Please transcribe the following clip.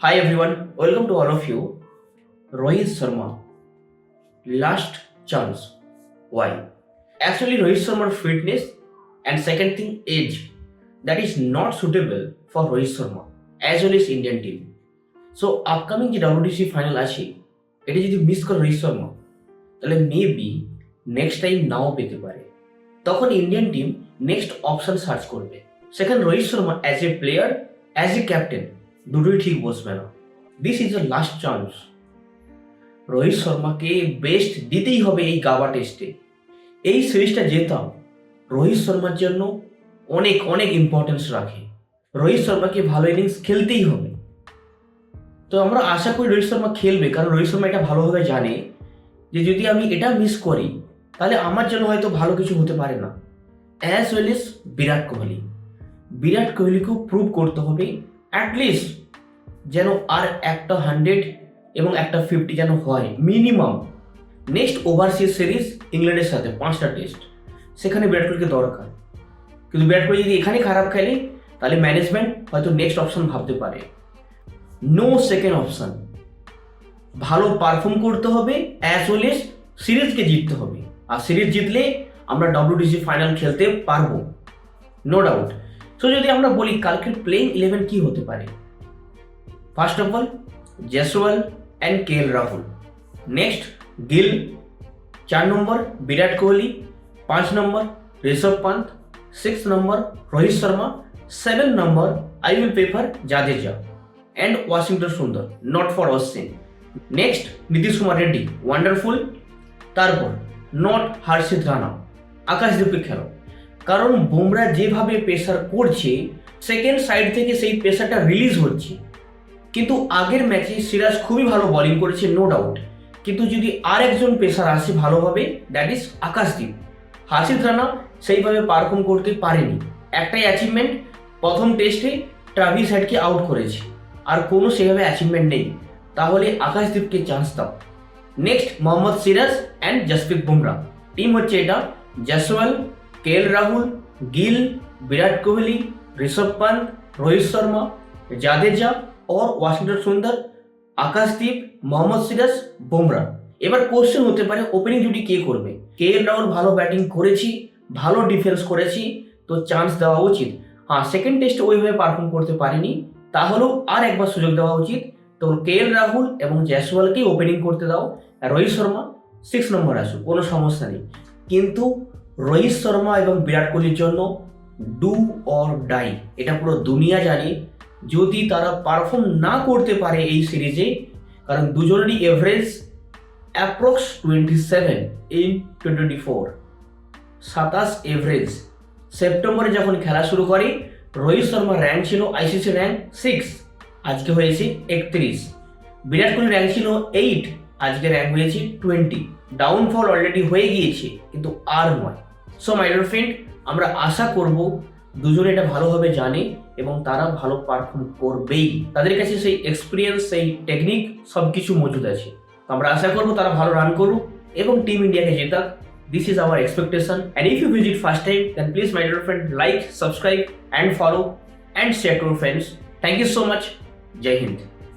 Hi everyone, welcome to all of you. Rohit Sharma, last chance. Why? Actually, Rohit Sharma's fitness and second thing age that is not suitable for Rohit Sharma as well as Indian team. So upcoming যে WTC final আছে এটা যদি miss করে রোহিত শর্মা তাহলে maybe next time নাও পেতে পারে। তখন Indian team next option search করবে, সেখানে Rohit Sharma as a player as a captain দুটোই ঠিক বসবে না। This is the last chance. Rohit শর্মাকে বেস্ট দিতেই হবে এই গাবা টেস্টে। এই সিরিজটা জেতাম রোহিত শর্মার জন্য অনেক অনেক ইম্পর্টেন্স রাখে। রোহিত শর্মাকে ভালো ইনিংস খেলতেই হবে। তো আমরা আশা করি রোহিত শর্মা খেলবে, কারণ রোহিত শর্মা এটা ভালোভাবে জানে যে যদি আমি এটা মিস করি তাহলে আমার জন্য হয়তো ভালো কিছু হতে পারে না। As well as Virat Kohli. বিরাট কোহলিকেও প্রুভ করতে হবে অ্যাটলিস্ট যেন আর একটা 100 এবং একটা 50 যেন হয় মিনিমাম। নেক্সট ওভারসিজ সিরিজ ইংল্যান্ডের সাথে 5টা টেস্ট, সেখানে বিরাট কোহলিকে দরকার। কিন্তু বিরাট কোহলি যদি এখানে খারাপ খেলে তাহলে ম্যানেজমেন্ট হয়তো নেক্সট অপশন ভাবতে পারে। নো সেকেন্ড অপশন, ভালো পারফর্ম করতে হবে অ্যাজ ওয়েল এস সিরিজকে জিততে হবে। আর সিরিজ জিতলে আমরা WTC ফাইনাল খেলতে পারবো, নো ডাউট। সো যদি আমরা বলি কালকের প্লেইং 11 কি হতে পারে, first of all Jaiswal and KL Rahul, next Gill, 4 number Virat Kohli, 5 number Rishabh Pant, 6 number Rohit Sharma, 7 number I will prefer Jadeja and Washington Sundar, not for Ashwin. Next Nitish Kumar Reddy, wonderful. তারপর নট হর্ষিত রানা, আকাশদীপকে খেলো, কারণ বুমরা যেভাবে প্রেসার করছে সেকেন্ড সাইড থেকে সেই প্রেসারটা রিলিজ হচ্ছে। কিন্তু আগের ম্যাচে সিরাজ খুবই ভালো বোলিং করেছে, নো ডাউট, কিন্তু যদি আর একজন পেসার আসে ভালোভাবে দ্যাট ইজ আকাশদীপ। হর্ষিত রানা সেইভাবে পারফর্ম করতে পারেনি। একটাই অ্যাচিভমেন্ট, প্রথম টেস্টে ট্রাভিস হেডকে আউট করেছে, আর কোনো সেভাবে অ্যাচিভমেন্ট নেই। তাহলে আকাশদীপকে চান্স দাও। Next Mohammad Siraj and Jasprit Bumrah, team হচ্ছে এটা জয়সওয়াল, KL রাহুল, গিল, বিরাট কোহলি, ঋষভ পান্ত, রোহিত শর্মা, জাদেজা और ওয়াশিংটন সুন্দর, আকাশদীপ, মোহাম্মদ সিরাজ, বুমরা। এবার কোশ্চেন হতে পারে ওপেনিং জুটি কে করবে। KL রাহুল ভালো ব্যাটিং করেছি, ভালো ডিফেন্স করেছি, তো চান্স দেওয়া উচিত। হ্যাঁ, সেকেন্ড টেস্টে ওইভাবে পারফর্ম করতে পারিনি, তাহলেও আর একবার সুযোগ দেওয়া উচিত। তো KL রাহুল এবং জয়সওয়ালকেই ওপেনিং করতে দাও, আর রোহিত শর্মা 6 নম্বর আসুক, কোনো সমস্যা নেই। কিন্তু রোহিত শর্মা এবং বিরাট কোহলির জন্য ডু অর ডাই, এটা পুরো দুনিয়া জানে। যদি তারা পারফর্ম না করতে পারে এই সিরিজে, কারণ দুজনেরই এভারেজ অ্যাপ্রক্স 27 ইন 2024, 27 এভারেজ। সেপ্টেম্বরে যখন খেলা শুরু করে রোহিত শর্মার র্যাঙ্ক ছিল ICC র্যাঙ্ক 6, আজকে হয়েছে 31। বিরাট কোহলির র্যাঙ্ক ছিল 8, আজকে র্যাঙ্ক হয়েছে 20। ডাউনফল অলরেডি হয়ে গিয়েছে, কিন্তু আর নয়। সো মাই ডিয়ার ফ্রেন্ড, আমরা আশা করব দুজনে এটা ভালোভাবে জানে এবং তারা ভালো পারফর্ম করবেই। তাদের কাছে সেই এক্সপিরিয়েন্স, সেই টেকনিক সব কিছু মজুদ আছে। তো আমরা আশা করবো তারা ভালো রান করুক এবং টিম ইন্ডিয়াকে জেতাক। This is our expectation. And if you visit first time then please my dear friend like, subscribe and follow and share to friends. Thank you so much. জয় হিন্দ।